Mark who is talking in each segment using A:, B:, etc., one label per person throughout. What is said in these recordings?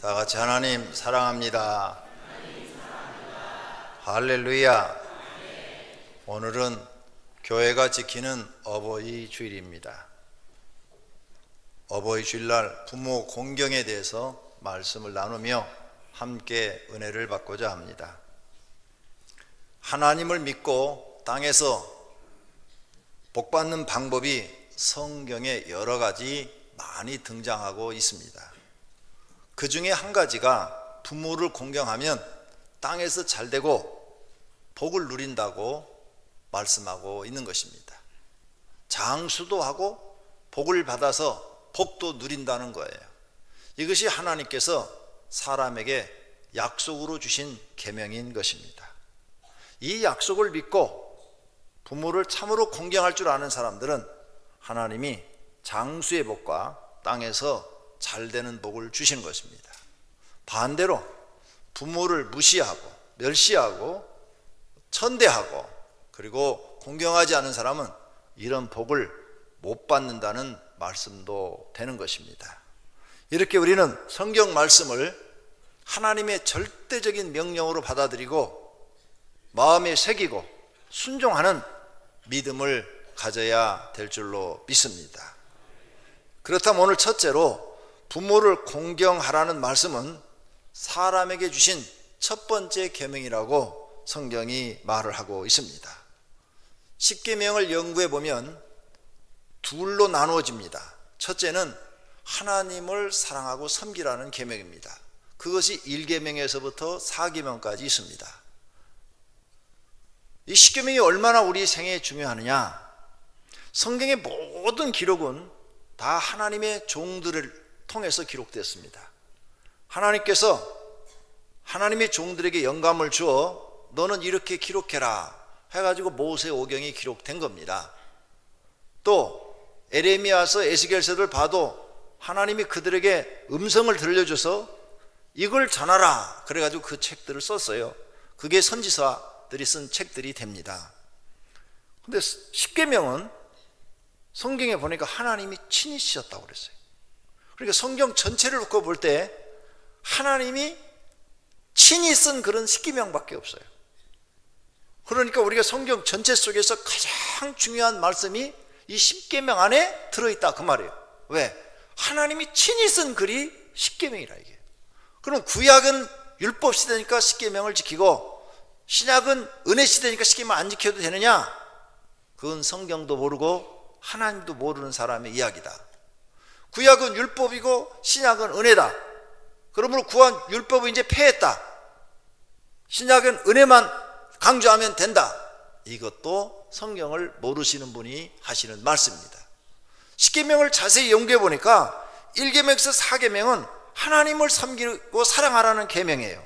A: 다 같이 하나님 사랑합니다. 할렐루야. 오늘은 교회가 지키는 어버이 주일입니다. 어버이 주일날 부모 공경에 대해서 말씀을 나누며 함께 은혜를 받고자 합니다. 하나님을 믿고 땅에서 복받는 방법이 성경에 여러 가지 많이 등장하고 있습니다. 그 중에 한 가지가 부모를 공경하면 땅에서 잘되고 복을 누린다고 말씀하고 있는 것입니다. 장수도 하고 복을 받아서 복도 누린다는 거예요. 이것이 하나님께서 사람에게 약속으로 주신 계명인 것입니다. 이 약속을 믿고 부모를 참으로 공경할 줄 아는 사람들은 하나님이 장수의 복과 땅에서 잘되는 복을 주시는 것입니다. 반대로 부모를 무시하고 멸시하고 천대하고 그리고 공경하지 않은 사람은 이런 복을 못 받는다는 말씀도 되는 것입니다. 이렇게 우리는 성경 말씀을 하나님의 절대적인 명령으로 받아들이고 마음에 새기고 순종하는 믿음을 가져야 될 줄로 믿습니다. 그렇다면 오늘 첫째로 부모를 공경하라는 말씀은 사람에게 주신 첫 번째 계명이라고 성경이 말을 하고 있습니다. 십계명을 연구해 보면 둘로 나누어집니다. 첫째는 하나님을 사랑하고 섬기라는 계명입니다. 그것이 1계명에서부터 4계명까지 있습니다. 이 십계명이 얼마나 우리 생애에 중요하느냐? 성경의 모든 기록은 다 하나님의 종들을 통해서 기록됐습니다. 하나님께서 하나님의 종들에게 영감을 주어 너는 이렇게 기록해라 해가지고 모세오경이 기록된 겁니다. 또 에레미야서 에스겔서를 봐도 하나님이 그들에게 음성을 들려줘서 이걸 전하라 그래가지고 그 책들을 썼어요. 그게 선지자들이 쓴 책들이 됩니다. 근데 십계명은 성경에 보니까 하나님이 친히 쓰셨다고 그랬어요. 그러니까 성경 전체를 놓고 볼 때 하나님이 친히 쓴 그런 십계명밖에 없어요. 그러니까 우리가 성경 전체 속에서 가장 중요한 말씀이 이 십계명 안에 들어있다 그 말이에요. 왜? 하나님이 친히 쓴 글이 십계명이라 이게. 그럼 구약은 율법 시대니까 십계명을 지키고 신약은 은혜 시대니까 십계명 안 지켜도 되느냐? 그건 성경도 모르고 하나님도 모르는 사람의 이야기다. 구약은 율법이고 신약은 은혜다. 그러므로 구약 율법은 이제 폐했다. 신약은 은혜만 강조하면 된다. 이것도 성경을 모르시는 분이 하시는 말씀입니다. 십계명을 자세히 연구해 보니까 1계명에서 4계명은 하나님을 섬기고 사랑하라는 계명이에요.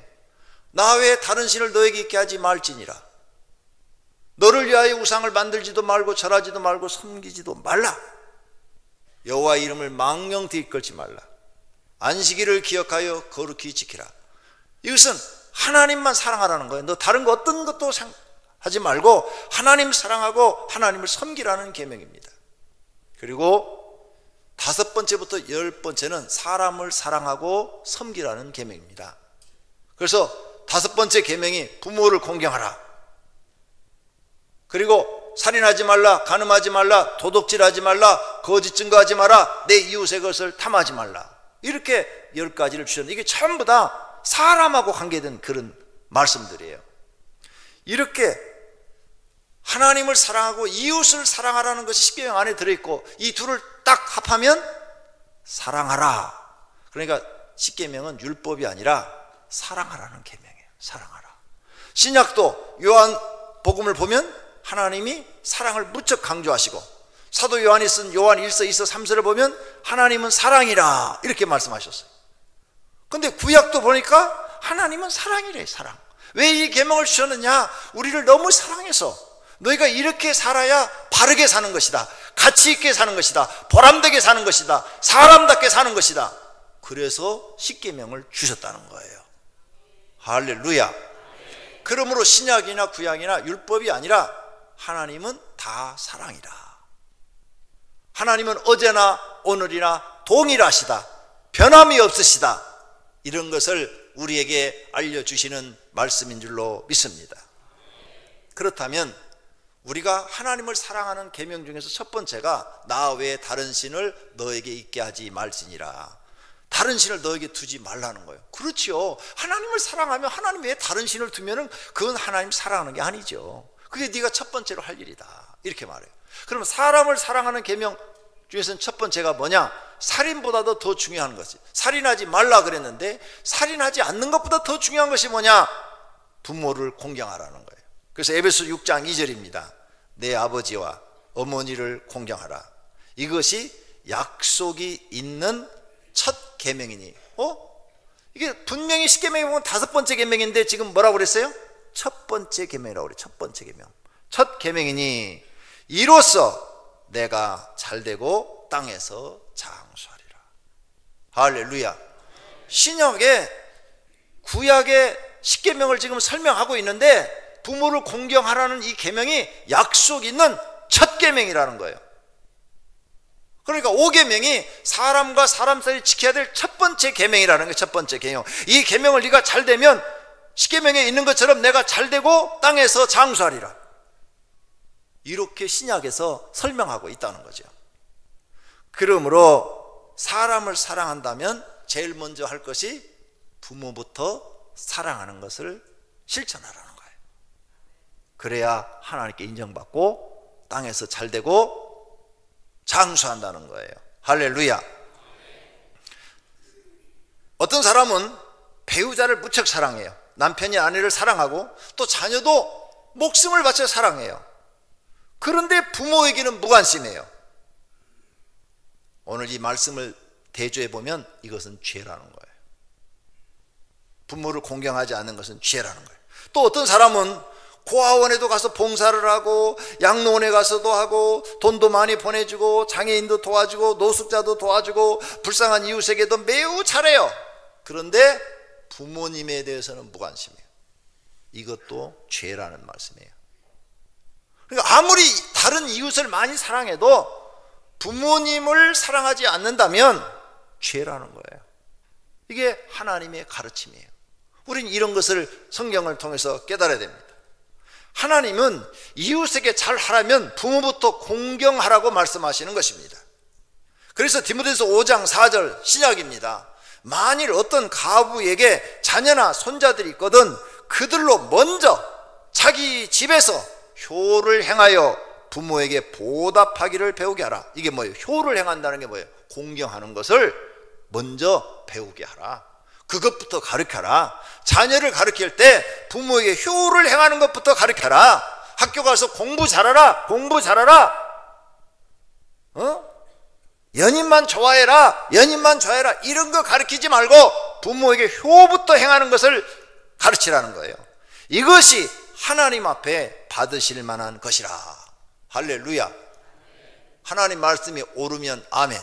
A: 나 외에 다른 신을 너에게 있게 하지 말지니라. 너를 위하여 우상을 만들지도 말고 절하지도 말고 섬기지도 말라. 여호와 이름을 망령되이 끌지 말라. 안식일을 기억하여 거룩히 지키라. 이것은 하나님만 사랑하라는 거예요. 너 다른 거 어떤 것도 하지 말고 하나님 사랑하고 하나님을 섬기라는 계명입니다. 그리고 5번째부터 10번째는 사람을 사랑하고 섬기라는 계명입니다. 그래서 5번째 계명이 부모를 공경하라. 그리고 살인하지 말라, 간음하지 말라, 도둑질하지 말라, 거짓 증거하지 마라, 내 이웃의 것을 탐하지 말라. 이렇게 10가지를 주셨는데 이게 전부 다 사람하고 관계된 그런 말씀들이에요. 이렇게 하나님을 사랑하고 이웃을 사랑하라는 것이 십계명 안에 들어있고 이 둘을 딱 합하면 사랑하라. 그러니까 십계명은 율법이 아니라 사랑하라는 계명이에요. 사랑하라. 신약도 요한복음을 보면 하나님이 사랑을 무척 강조하시고 사도 요한이 쓴 요한 1서 2서 3서를 보면 하나님은 사랑이라 이렇게 말씀하셨어요. 근데 구약도 보니까 하나님은 사랑이래. 사랑. 왜 이 계명을 주셨느냐? 우리를 너무 사랑해서 너희가 이렇게 살아야 바르게 사는 것이다, 가치 있게 사는 것이다, 보람되게 사는 것이다, 사람답게 사는 것이다. 그래서 십계명을 주셨다는 거예요. 할렐루야. 그러므로 신약이나 구약이나 율법이 아니라 하나님은 다 사랑이다. 하나님은 어제나 오늘이나 동일하시다. 변함이 없으시다. 이런 것을 우리에게 알려주시는 말씀인 줄로 믿습니다. 그렇다면 우리가 하나님을 사랑하는 계명 중에서 첫 번째가 나 외에 다른 신을 너에게 있게 하지 말지니라. 다른 신을 너에게 두지 말라는 거예요. 그렇지요. 하나님을 사랑하면 하나님 외에 다른 신을 두면은 그건 하나님 사랑하는 게 아니죠. 그게 네가 첫 번째로 할 일이다, 이렇게 말해요. 그러면 사람을 사랑하는 계명 중에서는 첫 번째가 뭐냐? 살인보다도 더 중요한 것이, 살인하지 말라 그랬는데 살인하지 않는 것보다 더 중요한 것이 뭐냐? 부모를 공경하라는 거예요. 그래서 에베소 6장 2절입니다. 내 아버지와 어머니를 공경하라. 이것이 약속이 있는 첫 계명이니. 이게 분명히 십계명에 보면 다섯 번째 계명인데 지금 뭐라고 그랬어요? 첫 번째 계명이라고 그래요. 첫 번째 계명. 첫 계명이니 이로써 내가 잘되고 땅에서 장수하리라. 할렐루야. 신약의 구약의 십계명을 지금 설명하고 있는데 부모를 공경하라는 이 계명이 약속 있는 첫 계명이라는 거예요. 그러니까 5계명이 사람과 사람 사이 지켜야 될 첫 번째 계명이라는 거예요. 첫 번째 계명. 이 계명을 네가 잘 되면 10계명에 있는 것처럼 내가 잘 되고 땅에서 장수하리라. 이렇게 신약에서 설명하고 있다는 거죠. 그러므로 사람을 사랑한다면 제일 먼저 할 것이 부모부터 사랑하는 것을 실천하라는 거예요. 그래야 하나님께 인정받고 땅에서 잘 되고 장수한다는 거예요. 할렐루야. 어떤 사람은 배우자를 무척 사랑해요. 남편이 아내를 사랑하고 또 자녀도 목숨을 바쳐 사랑해요. 그런데 부모에게는 무관심해요. 오늘 이 말씀을 대조해 보면 이것은 죄라는 거예요. 부모를 공경하지 않는 것은 죄라는 거예요. 또 어떤 사람은 고아원에도 가서 봉사를 하고 양로원에 가서도 하고 돈도 많이 보내주고 장애인도 도와주고 노숙자도 도와주고 불쌍한 이웃에게도 매우 잘해요. 그런데 부모님에 대해서는 무관심해요. 이것도 죄라는 말씀이에요. 그러니까 아무리 다른 이웃을 많이 사랑해도 부모님을 사랑하지 않는다면 죄라는 거예요. 이게 하나님의 가르침이에요. 우리는 이런 것을 성경을 통해서 깨달아야 됩니다. 하나님은 이웃에게 잘하라면 부모부터 공경하라고 말씀하시는 것입니다. 그래서 디모데후서 5장 4절 신약입니다. 만일 어떤 가부에게 자녀나 손자들이 있거든 그들로 먼저 자기 집에서 효를 행하여 부모에게 보답하기를 배우게 하라. 이게 뭐예요? 효를 행한다는 게 뭐예요? 공경하는 것을 먼저 배우게 하라. 그것부터 가르쳐라. 자녀를 가르칠 때 부모에게 효를 행하는 것부터 가르쳐라. 학교 가서 공부 잘하라. 공부 잘하라. 연인만 좋아해라. 연인만 좋아해라. 이런 거 가르치지 말고 부모에게 효부터 행하는 것을 가르치라는 거예요. 이것이 하나님 앞에 받으실 만한 것이라. 할렐루야. 하나님 말씀이 옳으면 아멘.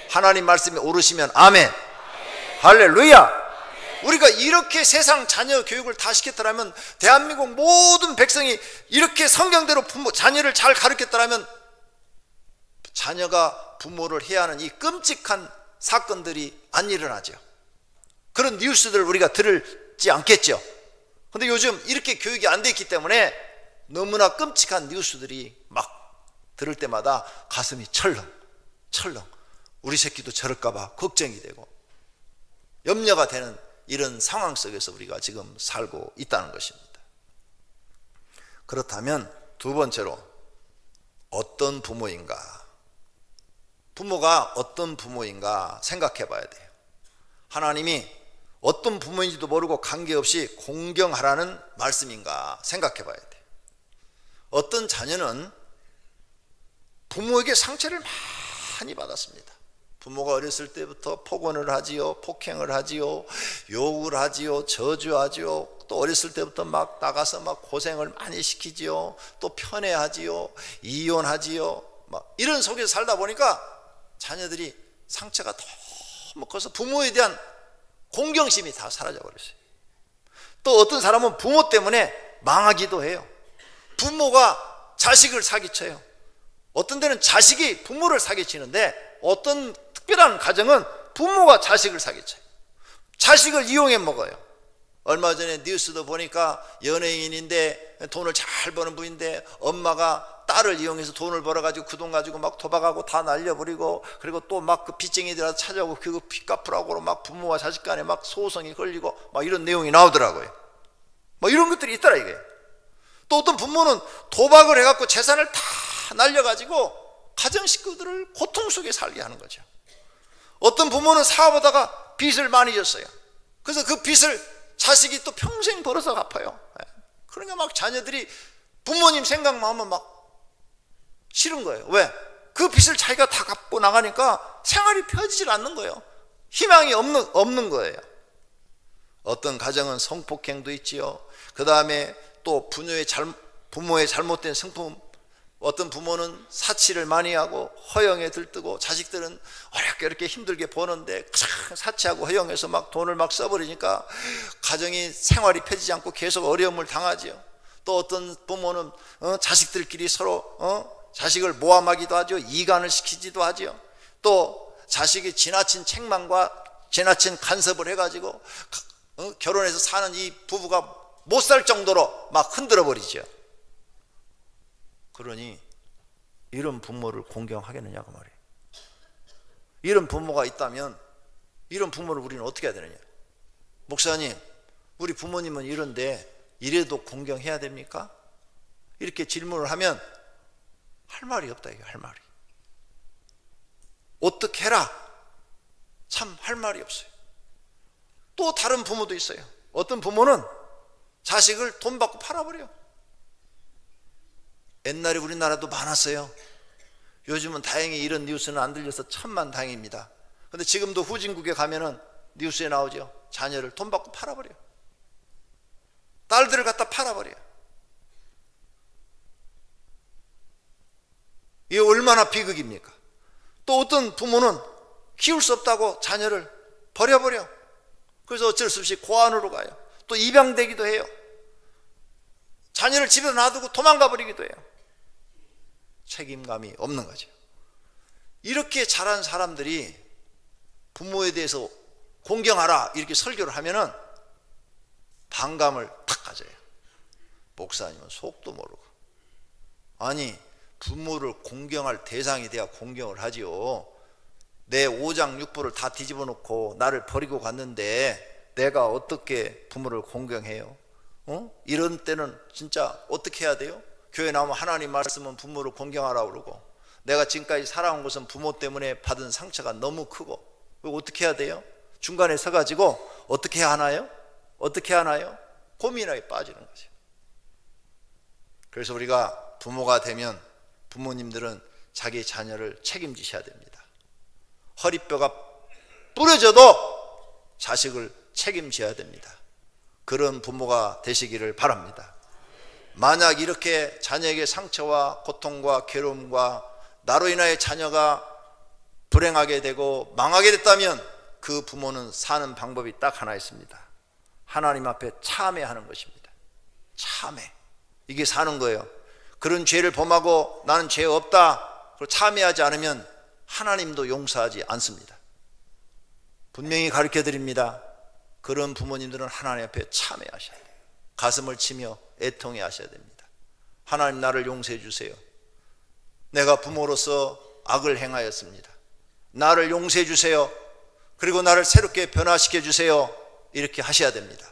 A: 하나님 말씀이 옳으시면 아멘. 할렐루야. 우리가 이렇게 세상 자녀 교육을 다 시켰더라면, 대한민국 모든 백성이 이렇게 성경대로 자녀를 잘 가르쳤더라면 자녀가 부모를 해야 하는 이 끔찍한 사건들이 안 일어나죠. 그런 뉴스들을 우리가 들지 않겠죠. 근데 요즘 이렇게 교육이 안 돼 있기 때문에 너무나 끔찍한 뉴스들이 막 들을 때마다 가슴이 철렁 우리 새끼도 저럴까 봐 걱정이 되고 염려가 되는 이런 상황 속에서 우리가 지금 살고 있다는 것입니다. 그렇다면 두 번째로 어떤 부모인가? 부모가 어떤 부모인가 생각해 봐야 돼요. 하나님이 어떤 부모인지도 모르고 관계없이 공경하라는 말씀인가 생각해 봐야 돼요. 어떤 자녀는 부모에게 상처를 많이 받았습니다. 부모가 어렸을 때부터 폭언을 하지요, 폭행을 하지요, 욕을 하지요, 저주하지요. 또 어렸을 때부터 막 나가서 막 고생을 많이 시키지요. 또 편애하지요, 이혼하지요. 막 이런 속에서 살다 보니까 자녀들이 상처가 너무 커서 부모에 대한 공경심이 다 사라져 버렸어요. 또 어떤 사람은 부모 때문에 망하기도 해요. 부모가 자식을 사기쳐요. 어떤 데는 자식이 부모를 사기치는데 어떤 특별한 가정은 부모가 자식을 사기쳐요. 자식을 이용해 먹어요. 얼마 전에 뉴스도 보니까 연예인인데 돈을 잘 버는 분인데 엄마가 딸을 이용해서 돈을 벌어가지고 그 돈 가지고 막 도박하고 다 날려버리고, 그리고 또 막 그 빚쟁이들 찾아오고 그거 빚 갚으라고 막 부모와 자식 간에 막 소송이 걸리고 막 이런 내용이 나오더라고요. 뭐 이런 것들이 있더라 이게. 또 어떤 부모는 도박을 해갖고 재산을 다 날려가지고 가정 식구들을 고통 속에 살게 하는 거죠. 어떤 부모는 사업하다가 빚을 많이 졌어요. 그래서 그 빚을 자식이 또 평생 벌어서 갚아요. 그러니까 막 자녀들이 부모님 생각만 하면 막 싫은 거예요. 왜? 그 빚을 자기가 다 갚고 나가니까 생활이 펴지질 않는 거예요. 희망이 없는 거예요. 어떤 가정은 성폭행도 있지요. 그 다음에 또 부모의 잘못된 성품, 어떤 부모는 사치를 많이 하고 허영에 들뜨고, 자식들은 어렵게 힘들게 버는데 사치하고 허영해서 막 돈을 막 써버리니까 가정이 생활이 펴지지 않고 계속 어려움을 당하지요. 또 어떤 부모는 자식들끼리 서로 자식을 모함하기도 하죠. 이간을 시키지도 하죠. 또 자식이 지나친 책망과 지나친 간섭을 해가지고 결혼해서 사는 이 부부가 못 살 정도로 막 흔들어 버리죠. 그러니 이런 부모를 공경하겠느냐고 말이에요. 이런 부모가 있다면 이런 부모를 우리는 어떻게 해야 되느냐. 목사님, 우리 부모님은 이런데 이래도 공경해야 됩니까? 이렇게 질문을 하면 할 말이 없다 이게. 할 말이 어떻게 해라, 참 할 말이 없어요. 또 다른 부모도 있어요. 어떤 부모는 자식을 돈 받고 팔아버려요. 옛날에 우리나라도 많았어요. 요즘은 다행히 이런 뉴스는 안 들려서 천만다행입니다. 근데 지금도 후진국에 가면은 뉴스에 나오죠. 자녀를 돈 받고 팔아버려요. 딸들을 갖다 팔아버려요. 이게 얼마나 비극입니까? 또 어떤 부모는 키울 수 없다고 자녀를 버려버려. 그래서 어쩔 수 없이 고아원으로 가요. 또 입양되기도 해요. 자녀를 집에 놔두고 도망가 버리기도 해요. 책임감이 없는 거죠. 이렇게 자란 사람들이 부모에 대해서 공경하라 이렇게 설교를 하면은 반감을 탁 가져요. 목사님은 속도 모르고. 아니, 부모를 공경할 대상이 돼야 공경을 하지요. 내 오장육부를 다 뒤집어 놓고 나를 버리고 갔는데 내가 어떻게 부모를 공경해요? 이런 때는 진짜 어떻게 해야 돼요? 교회 나오면 하나님 말씀은 부모를 공경하라고 그러고, 내가 지금까지 살아온 것은 부모 때문에 받은 상처가 너무 크고, 어떻게 해야 돼요? 중간에 서가지고 어떻게 하나요? 어떻게 하나요? 고민하게 빠지는 거죠. 그래서 우리가 부모가 되면 부모님들은 자기 자녀를 책임지셔야 됩니다. 허리뼈가 부러져도 자식을 책임져야 됩니다. 그런 부모가 되시기를 바랍니다. 만약 이렇게 자녀에게 상처와 고통과 괴로움과 나로 인하여 자녀가 불행하게 되고 망하게 됐다면 그 부모는 사는 방법이 딱 하나 있습니다. 하나님 앞에 참회하는 것입니다. 참회. 이게 사는 거예요. 그런 죄를 범하고 나는 죄 없다 그리고 참회하지 않으면 하나님도 용서하지 않습니다. 분명히 가르쳐 드립니다. 그런 부모님들은 하나님 앞에 참회하셔야 돼요. 가슴을 치며 애통해 하셔야 됩니다. 하나님, 나를 용서해 주세요. 내가 부모로서 악을 행하였습니다. 나를 용서해 주세요. 그리고 나를 새롭게 변화시켜 주세요. 이렇게 하셔야 됩니다.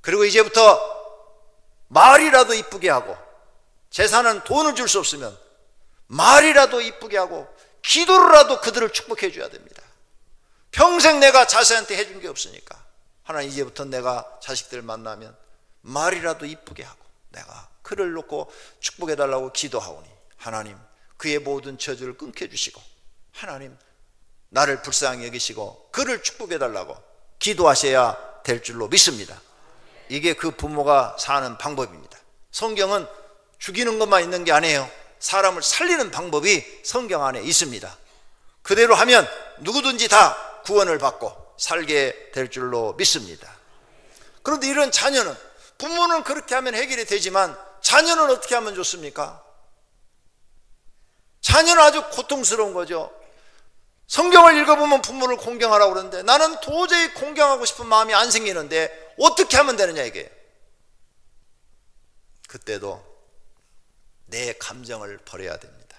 A: 그리고 이제부터 말이라도 이쁘게 하고, 재산은 돈을 줄 수 없으면 말이라도 이쁘게 하고 기도로라도 그들을 축복해 줘야 됩니다. 평생 내가 자식한테 해준 게 없으니까 하나님, 이제부터 내가 자식들을 만나면 말이라도 이쁘게 하고 내가 그를 놓고 축복해 달라고 기도하오니 하나님, 그의 모든 저주를 끊게 주시고 하나님, 나를 불쌍히 여기시고 그를 축복해 달라고 기도하셔야 될 줄로 믿습니다. 이게 그 부모가 사는 방법입니다. 성경은 죽이는 것만 있는 게 아니에요. 사람을 살리는 방법이 성경 안에 있습니다. 그대로 하면 누구든지 다 구원을 받고 살게 될 줄로 믿습니다. 그런데 이런 자녀는, 부모는 그렇게 하면 해결이 되지만 자녀는 어떻게 하면 좋습니까? 자녀는 아주 고통스러운 거죠. 성경을 읽어보면 부모를 공경하라고 그러는데 나는 도저히 공경하고 싶은 마음이 안 생기는데 어떻게 하면 되느냐 이게. 그때도 내 감정을 버려야 됩니다.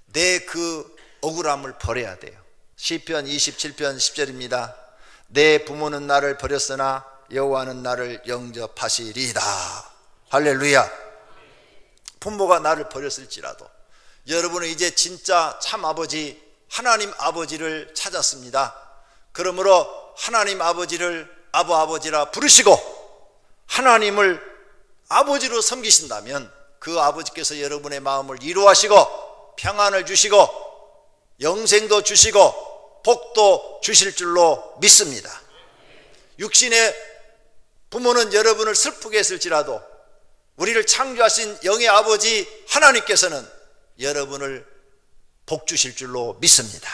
A: 내 그 억울함을 버려야 돼요. 시편 27편 10절입니다. 내 부모는 나를 버렸으나 여호와는 나를 영접하시리이다. 할렐루야. 부모가 나를 버렸을지라도 여러분은 이제 진짜 참 아버지 하나님 아버지를 찾았습니다. 그러므로 하나님 아버지를 아버지라 부르시고 하나님을 아버지로 섬기신다면 그 아버지께서 여러분의 마음을 위로하시고 평안을 주시고 영생도 주시고 복도 주실 줄로 믿습니다. 육신의 부모는 여러분을 슬프게 했을지라도 우리를 창조하신 영의 아버지 하나님께서는 여러분을 복 주실 줄로 믿습니다.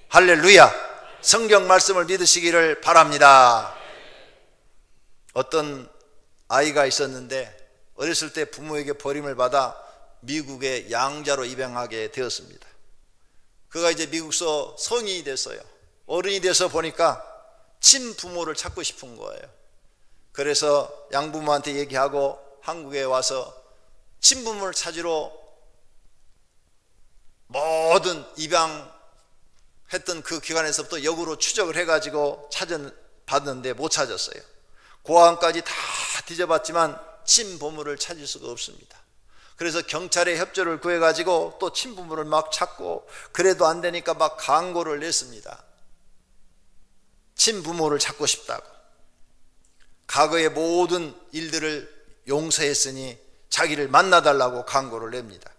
A: 할렐루야. 성경 말씀을 믿으시기를 바랍니다. 어떤 아이가 있었는데 어렸을 때 부모에게 버림을 받아 미국의 양자로 입양하게 되었습니다. 그가 이제 미국서 성인이 됐어요. 어른이 돼서 보니까 친부모를 찾고 싶은 거예요. 그래서 양부모한테 얘기하고 한국에 와서 친부모를 찾으러 모든 입양했던 그 기관에서부터 역으로 추적을 해가지고 봤는데 못 찾았어요. 고아원까지 다 뒤져봤지만 친부모를 찾을 수가 없습니다. 그래서 경찰에 협조를 구해가지고 또 친부모를 막 찾고 그래도 안 되니까 막 광고를 냈습니다. 친부모를 찾고 싶다고. 과거의 모든 일들을 용서했으니 자기를 만나달라고 광고를 냅니다.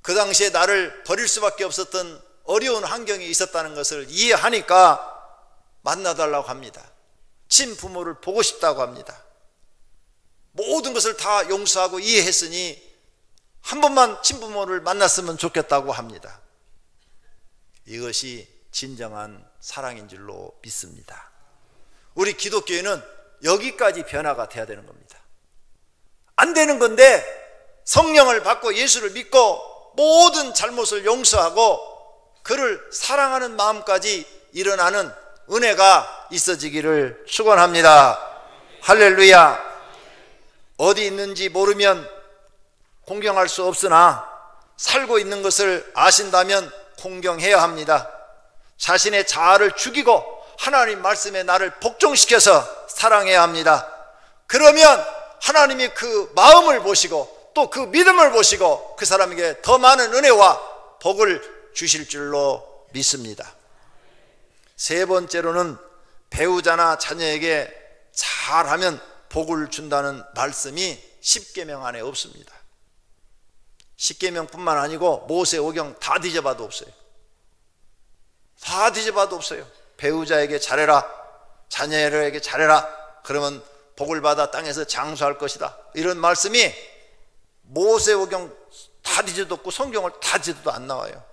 A: 그 당시에 나를 버릴 수밖에 없었던 어려운 환경이 있었다는 것을 이해하니까 만나달라고 합니다. 친부모를 보고 싶다고 합니다. 모든 것을 다 용서하고 이해했으니 한 번만 친부모를 만났으면 좋겠다고 합니다. 이것이 진정한 사랑인 줄로 믿습니다. 우리 기독교인은 여기까지 변화가 돼야 되는 겁니다. 안 되는 건데 성령을 받고 예수를 믿고 모든 잘못을 용서하고 그를 사랑하는 마음까지 일어나는 은혜가 있어지기를 축원합니다. 할렐루야. 어디 있는지 모르면 공경할 수 없으나 살고 있는 것을 아신다면 공경해야 합니다. 자신의 자아를 죽이고 하나님 말씀에 나를 복종시켜서 사랑해야 합니다. 그러면 하나님이 그 마음을 보시고 또 그 믿음을 보시고 그 사람에게 더 많은 은혜와 복을 주실 줄로 믿습니다. 세 번째로는 배우자나 자녀에게 잘하면 복을 준다는 말씀이 십계명 안에 없습니다. 십계명뿐만 아니고 모세오경 다 뒤져봐도 없어요. 다 뒤져봐도 없어요. 배우자에게 잘해라, 자녀에게 잘해라, 그러면 복을 받아 땅에서 장수할 것이다, 이런 말씀이 모세오경 다 뒤져도 없고 성경을 다 뒤져도 안 나와요.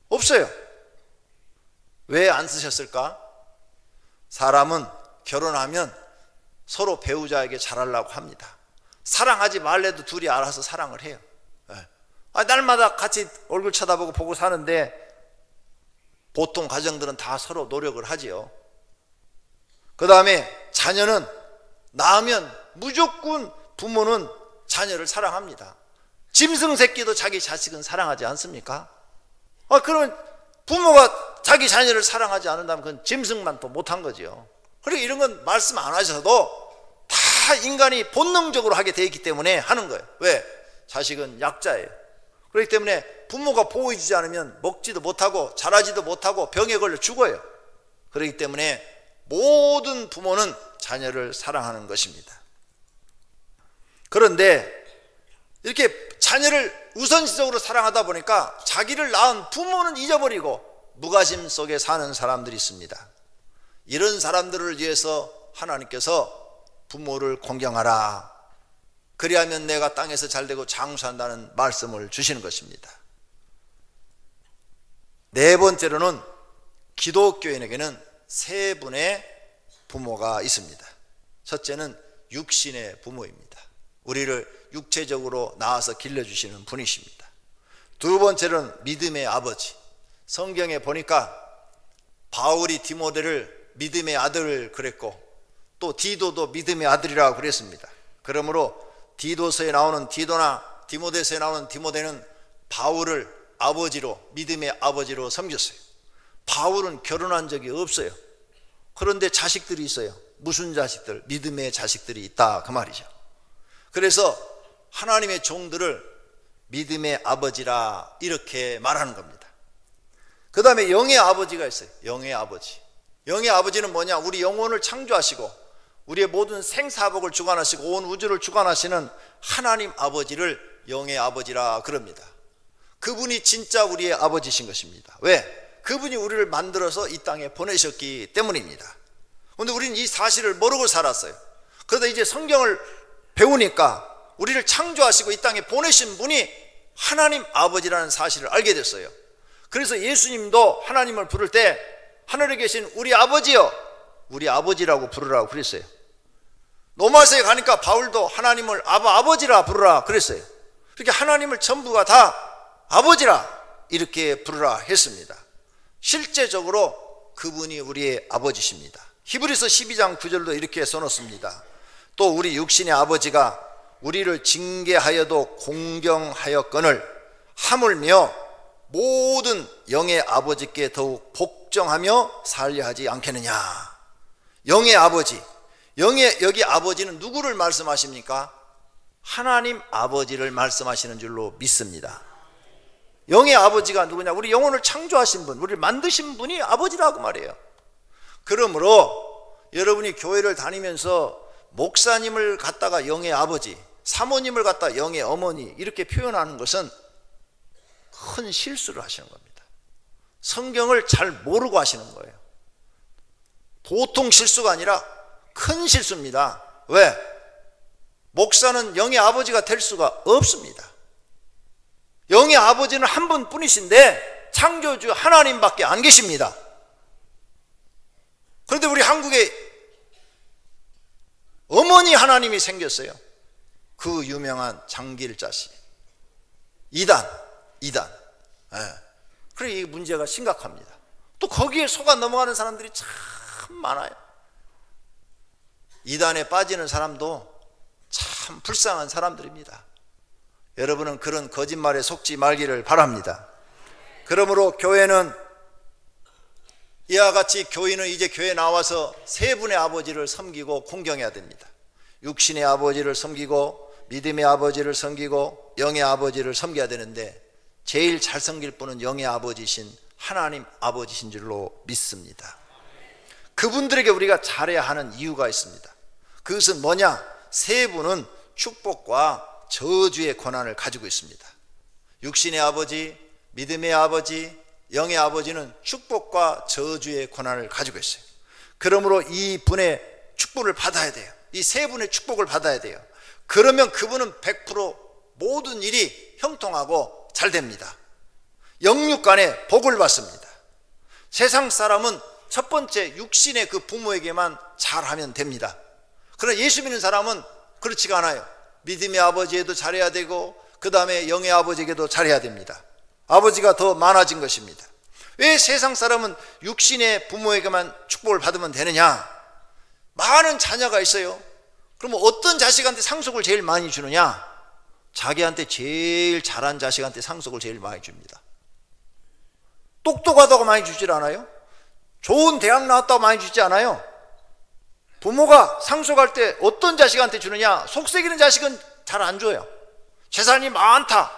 A: 없어요. 왜 안 쓰셨을까? 사람은 결혼하면 서로 배우자에게 잘하려고 합니다. 사랑하지 말래도 둘이 알아서 사랑을 해요. 날마다 같이 얼굴 쳐다보고 보고 사는데 보통 가정들은 다 서로 노력을 하지요. 그 다음에 자녀는 낳으면 무조건 부모는 자녀를 사랑합니다. 짐승 새끼도 자기 자식은 사랑하지 않습니까? 그러면 부모가 자기 자녀를 사랑하지 않는다면 그건 짐승만 또 못한 거죠. 그리고 이런 건 말씀 안 하셔도 다 인간이 본능적으로 하게 되어 있기 때문에 하는 거예요. 왜? 자식은 약자예요. 그렇기 때문에 부모가 보호해주지 않으면 먹지도 못하고 자라지도 못하고 병에 걸려 죽어요. 그렇기 때문에 모든 부모는 자녀를 사랑하는 것입니다. 그런데 이렇게 자녀를 우선시적으로 사랑하다 보니까 자기를 낳은 부모는 잊어버리고 무관심 속에 사는 사람들이 있습니다. 이런 사람들을 위해서 하나님께서 부모를 공경하라, 그리하면 내가 땅에서 잘되고 장수한다는 말씀을 주시는 것입니다. 네 번째로는 기독교인에게는 세 분의 부모가 있습니다. 첫째는 육신의 부모입니다. 우리를 육체적으로 낳아서 길러주시는 분이십니다. 두 번째는 믿음의 아버지, 성경에 보니까 바울이 디모데를 믿음의 아들 그랬고 또 디도도 믿음의 아들이라고 그랬습니다. 그러므로 디도서에 나오는 디도나 디모데서에 나오는 디모데는 바울을 아버지로, 믿음의 아버지로 섬겼어요. 바울은 결혼한 적이 없어요. 그런데 자식들이 있어요. 무슨 자식들? 믿음의 자식들이 있다 그 말이죠. 그래서 하나님의 종들을 믿음의 아버지라 이렇게 말하는 겁니다. 그 다음에 영의 아버지가 있어요. 영의 아버지. 영의 아버지는 뭐냐? 우리 영혼을 창조하시고 우리의 모든 생사복을 주관하시고 온 우주를 주관하시는 하나님 아버지를 영의 아버지라 그럽니다. 그분이 진짜 우리의 아버지신 것입니다. 왜? 그분이 우리를 만들어서 이 땅에 보내셨기 때문입니다. 그런데 우리는 이 사실을 모르고 살았어요. 그러다 이제 성경을 배우니까 우리를 창조하시고 이 땅에 보내신 분이 하나님 아버지라는 사실을 알게 됐어요. 그래서 예수님도 하나님을 부를 때 하늘에 계신 우리 아버지여, 우리 아버지라고 부르라고 그랬어요. 로마서에 가니까 바울도 하나님을 아버지라 부르라 그랬어요. 그렇게 하나님을 전부가 다 아버지라 이렇게 부르라 했습니다. 실제적으로 그분이 우리의 아버지십니다. 히브리서 12장 9절도 이렇게 써놓습니다. 또 우리 육신의 아버지가 우리를 징계하여도 공경하였거늘 하물며 모든 영의 아버지께 더욱 복종하며 살려 하지 않겠느냐. 영의 아버지, 여기 아버지는 누구를 말씀하십니까? 하나님 아버지를 말씀하시는 줄로 믿습니다. 영의 아버지가 누구냐? 우리 영혼을 창조하신 분, 우리를 만드신 분이 아버지라고 말해요. 그러므로 여러분이 교회를 다니면서 목사님을 갖다가 영의 아버지, 사모님을 갖다가 영의 어머니 이렇게 표현하는 것은 큰 실수를 하시는 겁니다. 성경을 잘 모르고 하시는 거예요. 보통 실수가 아니라 큰 실수입니다. 왜? 목사는 영의 아버지가 될 수가 없습니다. 영의 아버지는 한 분뿐이신데 창조주 하나님밖에 안 계십니다. 그런데 우리 한국에 어머니 하나님이 생겼어요. 그 유명한 장길자씨 이단. 그래, 이 문제가 심각합니다. 또 거기에 속아 넘어가는 사람들이 참 많아요. 이단에 빠지는 사람도 참 불쌍한 사람들입니다. 여러분은 그런 거짓말에 속지 말기를 바랍니다. 그러므로 교회는 이와 같이 교인은 이제 교회에 나와서 세 분의 아버지를 섬기고 공경해야 됩니다. 육신의 아버지를 섬기고 믿음의 아버지를 섬기고 영의 아버지를 섬겨야 되는데 제일 잘 섬길 분은 영의 아버지신 하나님 아버지신 줄로 믿습니다. 그분들에게 우리가 잘해야 하는 이유가 있습니다. 그것은 뭐냐? 세 분은 축복과 저주의 권한을 가지고 있습니다. 육신의 아버지, 믿음의 아버지, 영의 아버지는 축복과 저주의 권한을 가지고 있어요. 그러므로 이 분의 축복을 받아야 돼요. 이 세 분의 축복을 받아야 돼요. 그러면 그분은 100% 모든 일이 형통하고 잘 됩니다. 영육간에 복을 받습니다. 세상 사람은 첫 번째 육신의 그 부모에게만 잘하면 됩니다. 그러나 예수 믿는 사람은 그렇지가 않아요. 믿음의 아버지에도 잘해야 되고 그 다음에 영의 아버지에게도 잘해야 됩니다. 아버지가 더 많아진 것입니다. 왜 세상 사람은 육신의 부모에게만 축복을 받으면 되느냐? 많은 자녀가 있어요. 그러면 어떤 자식한테 상속을 제일 많이 주느냐? 자기한테 제일 잘한 자식한테 상속을 제일 많이 줍니다. 똑똑하다고 많이 주질 않아요. 좋은 대학 나왔다고 많이 주지 않아요. 부모가 상속할 때 어떤 자식한테 주느냐? 속썩이는 자식은 잘 안 줘요. 재산이 많다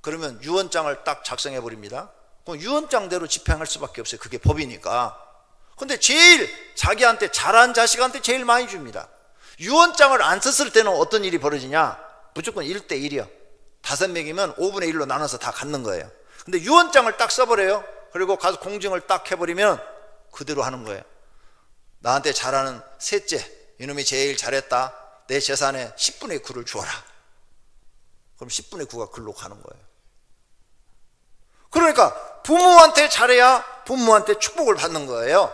A: 그러면 유언장을 딱 작성해 버립니다. 그럼 유언장대로 집행할 수밖에 없어요. 그게 법이니까. 근데 제일 자기한테 잘한 자식한테 제일 많이 줍니다. 유언장을 안 썼을 때는 어떤 일이 벌어지냐? 무조건 1대1이요 5명이면 5분의 1로 나눠서 다 갖는 거예요. 근데 유언장을 딱 써버려요. 그리고 가서 공증을 딱 해버리면 그대로 하는 거예요. 나한테 잘하는 셋째 이놈이 제일 잘했다. 내 재산의 10분의 9를 주어라. 그럼 10분의 9가 글로 가는 거예요. 그러니까 부모한테 잘해야 부모한테 축복을 받는 거예요.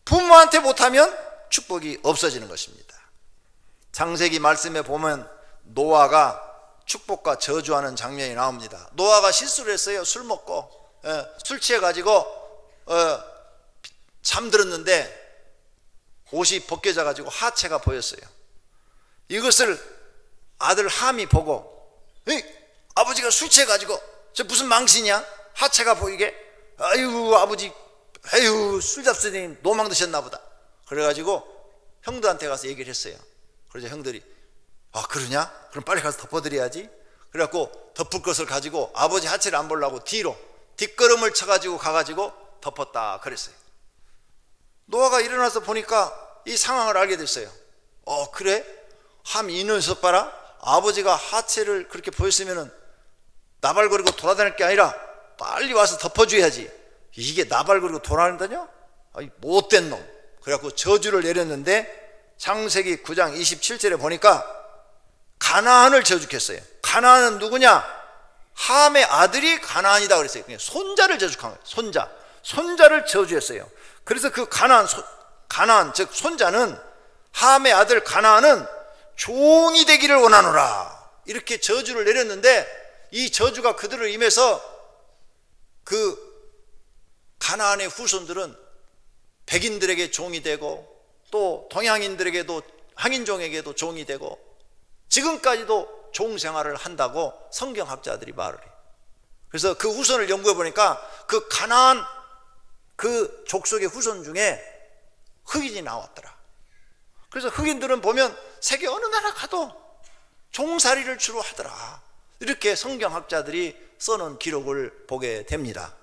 A: 부모한테 못하면 축복이 없어지는 것입니다. 창세기 말씀에 보면 노아가 축복과 저주하는 장면이 나옵니다. 노아가 실수를 했어요. 술 먹고 술 취해가지고 잠들었는데 옷이 벗겨져 가지고 하체가 보였어요. 이것을 아들 함이 보고, 아버지가 술 취해가지고 저 무슨 망신이야? 하체가 보이게? 아유 아버지, 아유 술 잡수니 노망 드셨나 보다. 그래가지고 형들한테 가서 얘기를 했어요. 그래서 형들이 아 그러냐? 그럼 빨리 가서 덮어드려야지. 그래갖고 덮을 것을 가지고 아버지 하체를 안 보려고 뒤로 뒷걸음을 쳐가지고 가가지고 덮었다 그랬어요. 노아가 일어나서 보니까 이 상황을 알게 됐어요. 그래? 함 이 녀석 봐라. 아버지가 하체를 그렇게 보였으면은 나발거리고 돌아다닐 게 아니라 빨리 와서 덮어줘야지. 이게 나발거리고 돌아다니다냐? 못된 놈. 그래갖고 저주를 내렸는데 창세기 9장 27절에 보니까 가나안을 저주했어요. 가나안은 누구냐? 함의 아들이 가나안이다 그랬어요. 그냥 손자를 저주한 거예요. 손자를 저주했어요. 그래서 그 가나안 즉 손자는, 함의 아들 가나안은 종이 되기를 원하노라 이렇게 저주를 내렸는데, 이 저주가 그들을 임해서 그 가나안의 후손들은 백인들에게 종이 되고 또 동양인들에게도, 항인종에게도 종이 되고 지금까지도 종생활을 한다고 성경학자들이 말을 해요. 그래서 그 후손을 연구해 보니까 그 가나안 그 족속의 후손 중에 흑인이 나왔더라. 그래서 흑인들은 보면 세계 어느 나라 가도 종살이를 주로 하더라. 이렇게 성경학자들이 써놓은 기록을 보게 됩니다.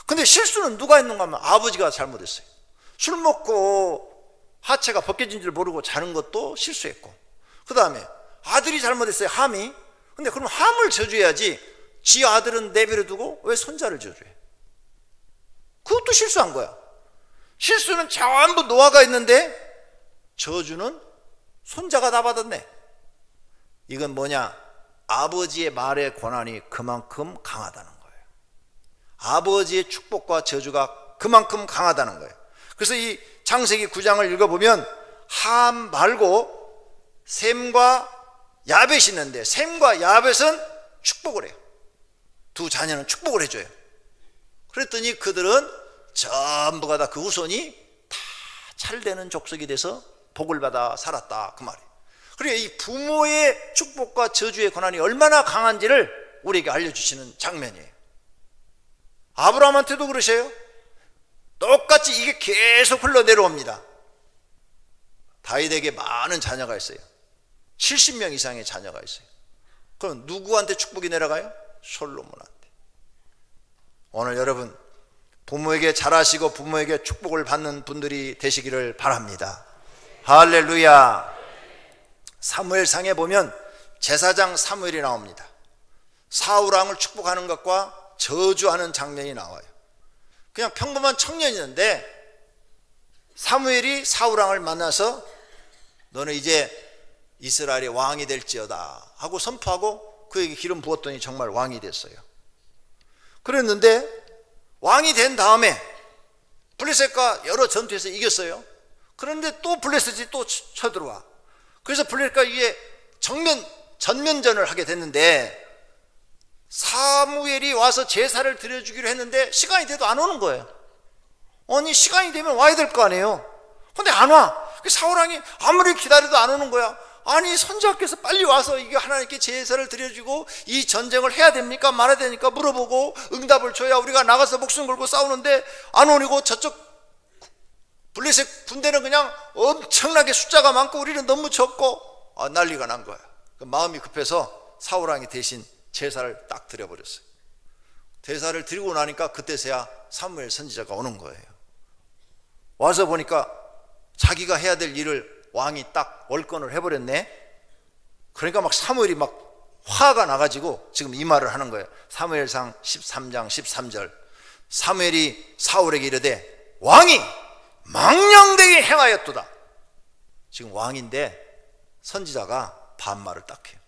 A: 근데 실수는 누가 했는가 하면 아버지가 잘못했어요. 술 먹고 하체가 벗겨진 줄 모르고 자는 것도 실수했고, 그 다음에 아들이 잘못했어요. 함이. 근데 그럼 함을 저주해야지 지 아들은 내버려 두고 왜 손자를 저주해? 그것도 실수한 거야. 실수는 전부 노아가 있는데 저주는 손자가 다 받았네. 이건 뭐냐? 아버지의 말의 권한이 그만큼 강하다는 거예요. 아버지의 축복과 저주가 그만큼 강하다는 거예요. 그래서 이 창세기 9장을 읽어보면 함 말고 셈과 야벳이 있는데, 셈과 야벳은 축복을 해요. 두 자녀는 축복을 해줘요. 그랬더니 그들은 전부가 다 그 후손이 다 찰되는 족속이 돼서 복을 받아 살았다 그 말이에요. 그러니까 이 부모의 축복과 저주의 권한이 얼마나 강한지를 우리에게 알려주시는 장면이에요. 아브라함한테도 그러셔요. 똑같이 이게 계속 흘러내려옵니다. 다윗에게 많은 자녀가 있어요. 70명 이상의 자녀가 있어요. 그럼 누구한테 축복이 내려가요? 솔로몬한테. 오늘 여러분 부모에게 잘하시고 부모에게 축복을 받는 분들이 되시기를 바랍니다. 할렐루야. 사무엘상에 보면 제사장 사무엘이 나옵니다. 사울 왕을 축복하는 것과 저주하는 장면이 나와요. 그냥 평범한 청년이었는데 사무엘이 사울 왕을 만나서 너는 이제 이스라엘의 왕이 될지어다 하고 선포하고 그에게 기름 부었더니 정말 왕이 됐어요. 그랬는데 왕이 된 다음에 블레셋과 여러 전투에서 이겼어요. 그런데 또 블레셋이 또 쳐들어와. 그래서 블레셋과 이게 전면전을 하게 됐는데 사무엘이 와서 제사를 드려주기로 했는데 시간이 돼도 안 오는 거예요. 아니 시간이 되면 와야 될 거 아니에요. 근데 안 와. 사울왕이 아무리 기다려도 안 오는 거야. 아니 선지자께서 빨리 와서 이게 하나님께 제사를 드려주고 이 전쟁을 해야 됩니까 말아야 되니까 물어보고 응답을 줘야 우리가 나가서 목숨 걸고 싸우는데 안 오니고 저쪽 블레셋 군대는 그냥 엄청나게 숫자가 많고 우리는 너무 적고 난리가 난 거야. 마음이 급해서 사울왕이 대신 제사를 딱 드려버렸어요. 제사를 드리고 나니까 그때서야 사무엘 선지자가 오는 거예요. 와서 보니까 자기가 해야 될 일을 왕이 딱 월권을 해버렸네. 그러니까 막 사무엘이 막 화가 나가지고 지금 이 말을 하는 거예요. 사무엘상 13장 13절 사무엘이 사울에게 이르되 왕이 망령되게 행하였도다. 지금 왕인데 선지자가 반말을 딱 해요.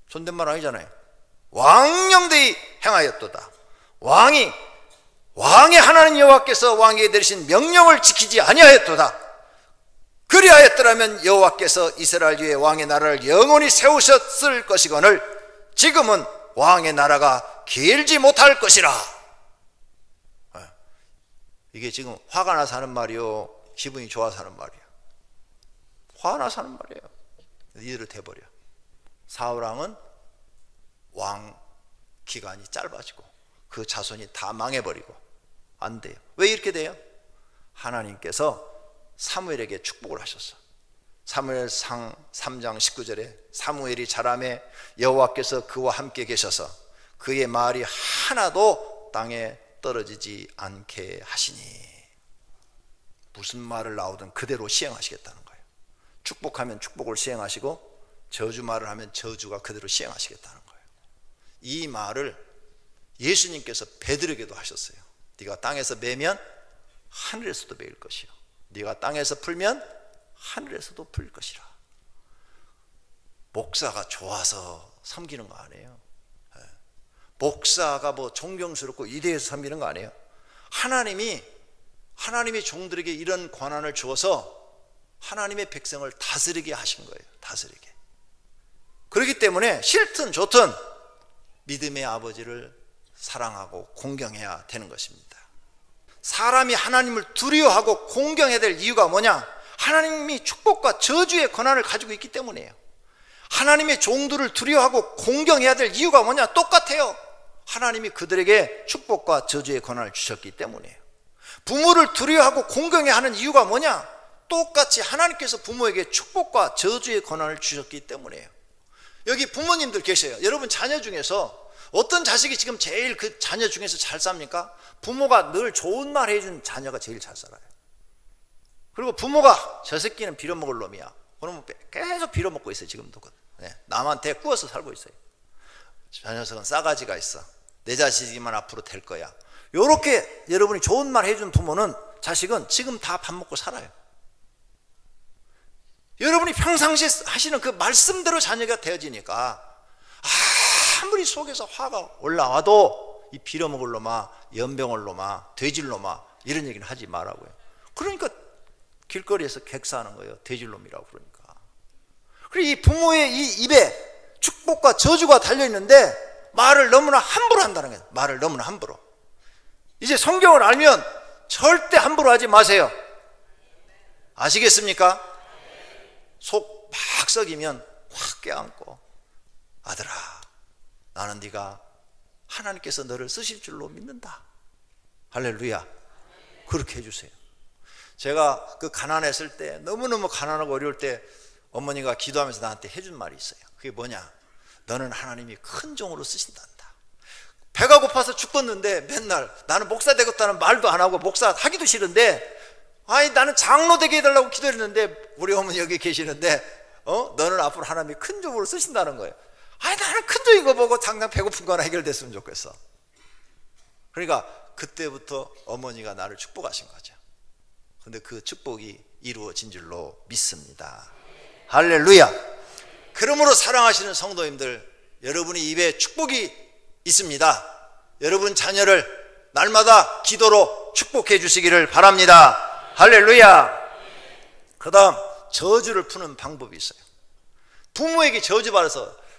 A: 존댓말 아니잖아요. 왕령되이 행하였도다. 왕의 하나님 여호와께서 왕에게 내리신 명령을 지키지 아니하였도다. 그리하였더라면 여호와께서 이스라엘 위에 왕의 나라를 영원히 세우셨을 것이거늘 지금은 왕의 나라가 길지 못할 것이라. 이게 지금 화가 나서 하는 말이요, 기분이 좋아서 하는 말이야? 화가 나서 하는 말이에요. 이대로 돼버려. 사울왕은 왕 기간이 짧아지고 그 자손이 다 망해버리고 안 돼요. 왜 이렇게 돼요? 하나님께서 사무엘에게 축복을 하셨어. 사무엘상 3장 19절에 사무엘이 자라매 여호와께서 그와 함께 계셔서 그의 말이 하나도 땅에 떨어지지 않게 하시니. 무슨 말을 나오든 그대로 시행하시겠다는 거예요. 축복하면 축복을 시행하시고 저주 말을 하면 저주가 그대로 시행하시겠다는 거예요. 이 말을 예수님께서 베드로에게도 하셨어요. 네가 땅에서 매면 하늘에서도 매일 것이요, 네가 땅에서 풀면 하늘에서도 풀 것이라. 목사가 좋아서 섬기는 거 아니에요. 목사가 뭐 존경스럽고 이대해서 섬기는 거 아니에요. 하나님이 종들에게 이런 권한을 주어서 하나님의 백성을 다스리게 하신 거예요. 다스리게. 그렇기 때문에 싫든 좋든 믿음의 아버지를 사랑하고 공경해야 되는 것입니다. 사람이 하나님을 두려워하고 공경해야 될 이유가 뭐냐? 하나님이 축복과 저주의 권한을 가지고 있기 때문이에요. 하나님의 종들을 두려워하고 공경해야 될 이유가 뭐냐? 똑같아요. 하나님이 그들에게 축복과 저주의 권한을 주셨기 때문이에요. 부모를 두려워하고 공경해야 하는 이유가 뭐냐? 똑같이 하나님께서 부모에게 축복과 저주의 권한을 주셨기 때문이에요. 여기 부모님들 계세요. 여러분 자녀 중에서 어떤 자식이 지금 제일 그 자녀 중에서 잘 삽니까? 부모가 늘 좋은 말 해준 자녀가 제일 잘 살아요. 그리고 부모가 저 새끼는 빌어먹을 놈이야, 그러면 계속 빌어먹고 있어요. 지금도 남한테 꾸어서 살고 있어요. 저 녀석은 싸가지가 있어, 내 자식이만 앞으로 될 거야. 이렇게 여러분이 좋은 말 해준 부모는 자식은 지금 다 밥 먹고 살아요. 여러분이 평상시에 하시는 그 말씀대로 자녀가 되어지니까 아무리 속에서 화가 올라와도 이 빌어먹을 놈아, 연병을 놈아, 돼질 놈아 이런 얘기는 하지 말라고요. 그러니까 길거리에서 객사하는 거예요. 돼질 놈이라고. 그러니까 그리고 이 부모의 이 입에 축복과 저주가 달려있는데 말을 너무나 함부로 한다는 거예요. 말을 너무나 함부로. 이제 성경을 알면 절대 함부로 하지 마세요. 아시겠습니까? 속 막 썩이면 확 껴안고, 아들아, 나는 네가 하나님께서 너를 쓰실 줄로 믿는다. 할렐루야. 그렇게 해주세요. 제가 그 가난했을 때, 너무너무 가난하고 어려울 때 어머니가 기도하면서 나한테 해준 말이 있어요. 그게 뭐냐? 너는 하나님이 큰 종으로 쓰신단다. 배가 고파서 죽겠는데 맨날 나는 목사 되겠다는 말도 안 하고 목사 하기도 싫은데, 아니 나는 장로 되게 해달라고 기도했는데 우리 어머니 여기 계시는데 너는 앞으로 하나님이 큰 종으로 쓰신다는 거예요. 아니 나는 큰 종인 거 보고 당장 배고픈 거 하나 해결됐으면 좋겠어. 그러니까 그때부터 어머니가 나를 축복하신 거죠. 근데 그 축복이 이루어진 줄로 믿습니다. 할렐루야. 그러므로 사랑하시는 성도님들, 여러분이 입에 축복이 있습니다. 여러분 자녀를 날마다 기도로 축복해 주시기를 바랍니다. 할렐루야. 그 다음 저주를 푸는 방법이 있어요. 부모에게 저주받아서,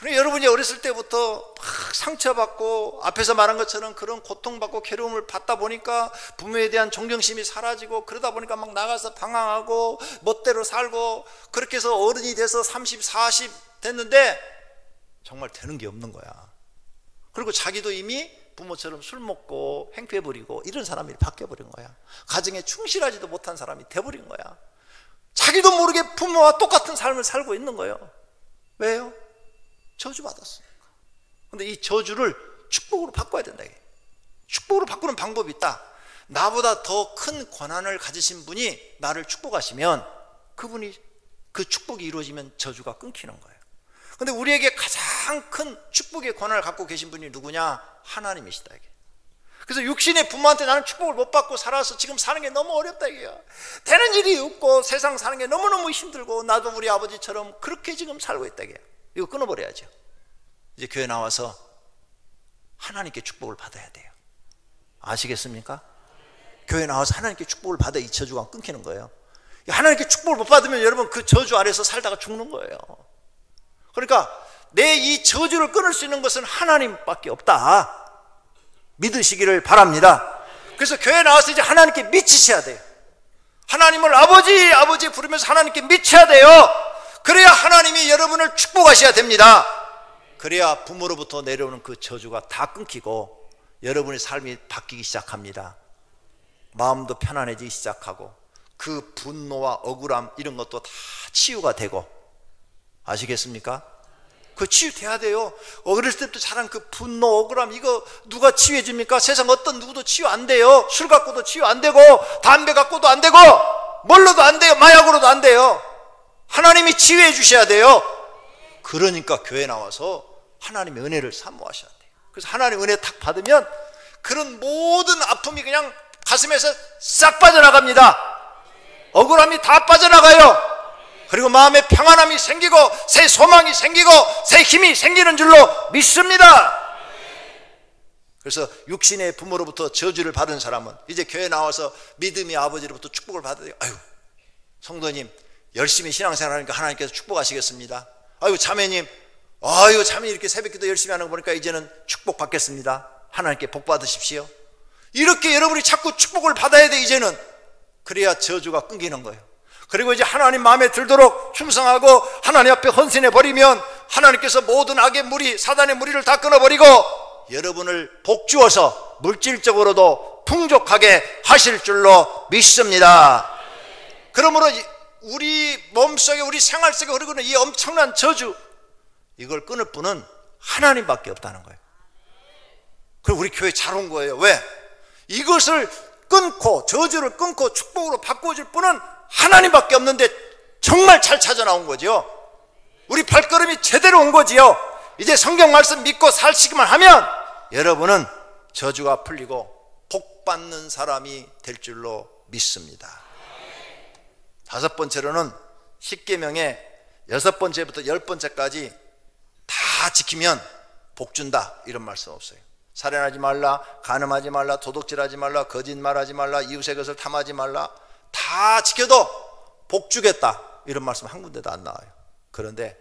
A: 여러분이 어렸을 때부터 막 상처받고 앞에서 말한 것처럼 그런 고통받고 괴로움을 받다 보니까 부모에 대한 존경심이 사라지고, 그러다 보니까 막 나가서 방황하고 멋대로 살고, 그렇게 해서 어른이 돼서 30, 40 됐는데 정말 되는 게 없는 거야. 그리고 자기도 이미 부모처럼 술 먹고 행패 부리고 이런 사람이 바뀌어버린 거야. 가정에 충실하지도 못한 사람이 돼버린 거야. 자기도 모르게 부모와 똑같은 삶을 살고 있는 거예요. 왜요? 저주받았으니까. 근데 이 저주를 축복으로 바꿔야 된다. 축복으로 바꾸는 방법이 있다. 나보다 더 큰 권한을 가지신 분이 나를 축복하시면 그분이, 그 축복이 이루어지면 저주가 끊기는 거예요. 근데 우리에게 가장 큰 축복의 권한을 갖고 계신 분이 누구냐? 하나님이시다. 이게. 그래서 육신의 부모한테 나는 축복을 못 받고 살아서 지금 사는 게 너무 어렵다 이게요. 되는 일이 없고 세상 사는 게 너무너무 힘들고 나도 우리 아버지처럼 그렇게 지금 살고 있다 이게요. 이거 끊어버려야죠. 이제 교회 나와서 하나님께 축복을 받아야 돼요. 아시겠습니까? 교회 나와서 하나님께 축복을 받아 이 저주가 끊기는 거예요. 하나님께 축복을 못 받으면 여러분 그 저주 아래서 살다가 죽는 거예요. 그러니까 내 이 저주를 끊을 수 있는 것은 하나님밖에 없다, 믿으시기를 바랍니다. 그래서 교회 나와서 이제 하나님께 미치셔야 돼요. 하나님을 아버지 아버지 부르면서 하나님께 미쳐야 돼요. 그래야 하나님이 여러분을 축복하셔야 됩니다. 그래야 부모로부터 내려오는 그 저주가 다 끊기고 여러분의 삶이 바뀌기 시작합니다. 마음도 편안해지기 시작하고 그 분노와 억울함 이런 것도 다 치유가 되고, 아시겠습니까? 그 치유돼야 돼요. 어렸을 때부터 자란 그 분노, 억울함 이거 누가 치유해 줍니까? 세상 어떤 누구도 치유 안 돼요. 술 갖고도 치유 안 되고 담배 갖고도 안 되고 뭘로도 안 돼요. 마약으로도 안 돼요. 하나님이 치유해 주셔야 돼요. 그러니까 교회 나와서 하나님의 은혜를 사모하셔야 돼요. 그래서 하나님의 은혜 탁 받으면 그런 모든 아픔이 그냥 가슴에서 싹 빠져나갑니다. 억울함이 다 빠져나가요. 그리고 마음에 평안함이 생기고 새 소망이 생기고 새 힘이 생기는 줄로 믿습니다. 그래서 육신의 부모로부터 저주를 받은 사람은 이제 교회 나와서 믿음의 아버지로부터 축복을 받아야 돼요. 아유, 성도님 열심히 신앙생활하니까 하나님께서 축복하시겠습니다. 아유, 자매님, 아유, 자매 이렇게 새벽기도 열심히 하는 거 보니까 이제는 축복 받겠습니다. 하나님께 복 받으십시오. 이렇게 여러분이 자꾸 축복을 받아야 돼. 이제는 그래야 저주가 끊기는 거예요. 그리고 이제 하나님 마음에 들도록 충성하고 하나님 앞에 헌신해 버리면 하나님께서 모든 악의 무리, 사단의 무리를 다 끊어버리고 여러분을 복주어서 물질적으로도 풍족하게 하실 줄로 믿습니다. 그러므로 우리 몸속에, 우리 생활 속에 흐르고 있는 이 엄청난 저주, 이걸 끊을 분은 하나님밖에 없다는 거예요. 그리고 우리 교회 잘 온 거예요. 왜? 이것을 끊고, 저주를 끊고 축복으로 바꿔줄 분은 하나님밖에 없는데 정말 잘 찾아 나온 거죠. 우리 발걸음이 제대로 온 거지요. 이제 성경 말씀 믿고 살시기만 하면 여러분은 저주가 풀리고 복 받는 사람이 될 줄로 믿습니다. 다섯 번째로는 십계명의 6번째부터 10번째까지 다 지키면 복 준다, 이런 말씀 없어요. 살인하지 말라, 간음하지 말라, 도둑질하지 말라, 거짓말하지 말라, 이웃의 것을 탐하지 말라, 다 지켜도 복 주겠다, 이런 말씀 한 군데도 안 나와요. 그런데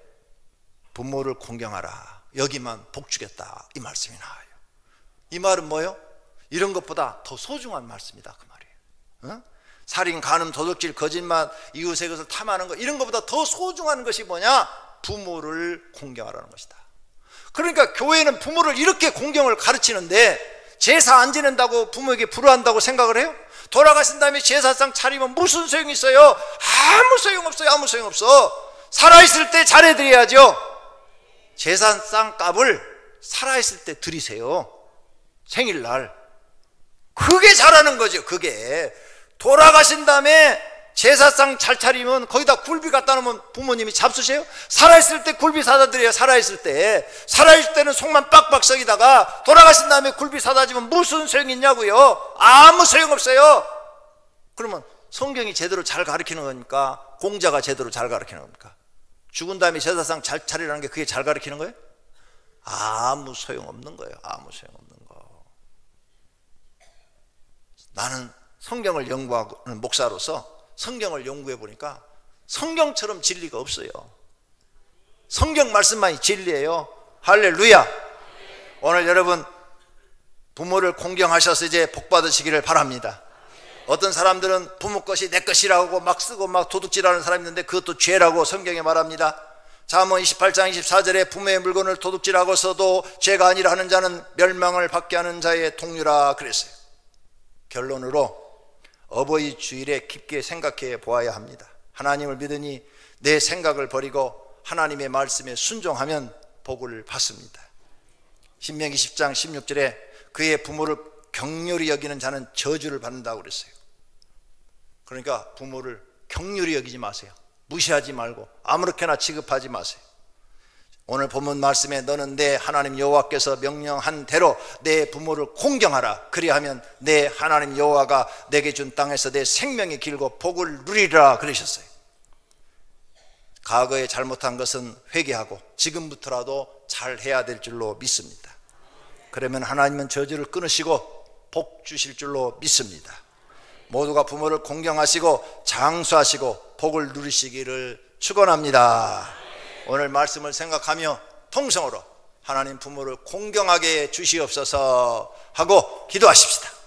A: 부모를 공경하라, 여기만 복 주겠다, 이 말씀이 나와요. 이 말은 뭐예요? 이런 것보다 더 소중한 말씀이다, 그 말이에요. 어? 살인, 간음, 도둑질, 거짓말, 이웃의 것을 탐하는 것, 이런 것보다 더 소중한 것이 뭐냐? 부모를 공경하라는 것이다. 그러니까 교회는 부모를 이렇게 공경을 가르치는데 제사 안 지낸다고 부모에게 불효한다고 생각을 해요? 돌아가신 다음에 제사상 차리면 무슨 소용이 있어요? 아무 소용없어요. 아무 소용없어. 살아있을 때 잘해드려야죠. 제사상 값을 살아있을 때 드리세요. 생일날. 그게 잘하는 거죠. 그게. 돌아가신 다음에 제사상 잘 차리면 거기다 굴비 갖다 놓으면 부모님이 잡수세요? 살아있을 때 굴비 사다 드려요. 살아있을 때. 살아있을 때는 속만 빡빡 썩이다가 돌아가신 다음에 굴비 사다 주면 무슨 소용이 있냐고요? 아무 소용없어요. 그러면 성경이 제대로 잘 가르치는 겁니까? 공자가 제대로 잘 가르치는 겁니까? 죽은 다음에 제사상 잘 차리라는 게 그게 잘 가르치는 거예요? 아무 소용없는 거예요. 아무 소용없는 거. 나는 성경을 연구하는 목사로서 성경을 연구해 보니까 성경처럼 진리가 없어요. 성경 말씀만이 진리예요. 할렐루야. 오늘 여러분 부모를 공경하셔서 이제 복 받으시기를 바랍니다. 어떤 사람들은 부모 것이 내 것이라고 막 쓰고 막 도둑질하는 사람이 있는데 그것도 죄라고 성경에 말합니다. 잠언 28장 24절에 부모의 물건을 도둑질하고서도 죄가 아니라 하는 자는 멸망을 받게 하는 자의 동류라 그랬어요. 결론으로 어버이 주일에 깊게 생각해 보아야 합니다. 하나님을 믿으니 내 생각을 버리고 하나님의 말씀에 순종하면 복을 받습니다. 신명기 10장 16절에 그의 부모를 격렬히 여기는 자는 저주를 받는다고 그랬어요. 그러니까 부모를 격렬히 여기지 마세요. 무시하지 말고 아무렇게나 취급하지 마세요. 오늘 본문 말씀에 너는 내 하나님 여호와께서 명령한 대로 내 부모를 공경하라. 그리하면 내 하나님 여호와가 내게 준 땅에서 내 생명이 길고 복을 누리리라 그러셨어요. 과거에 잘못한 것은 회개하고 지금부터라도 잘해야 될 줄로 믿습니다. 그러면 하나님은 저주를 끊으시고 복 주실 줄로 믿습니다. 모두가 부모를 공경하시고 장수하시고 복을 누리시기를 축원합니다. 오늘 말씀을 생각하며 통성으로 하나님 부모를 공경하게 해 주시옵소서 하고 기도하십시다.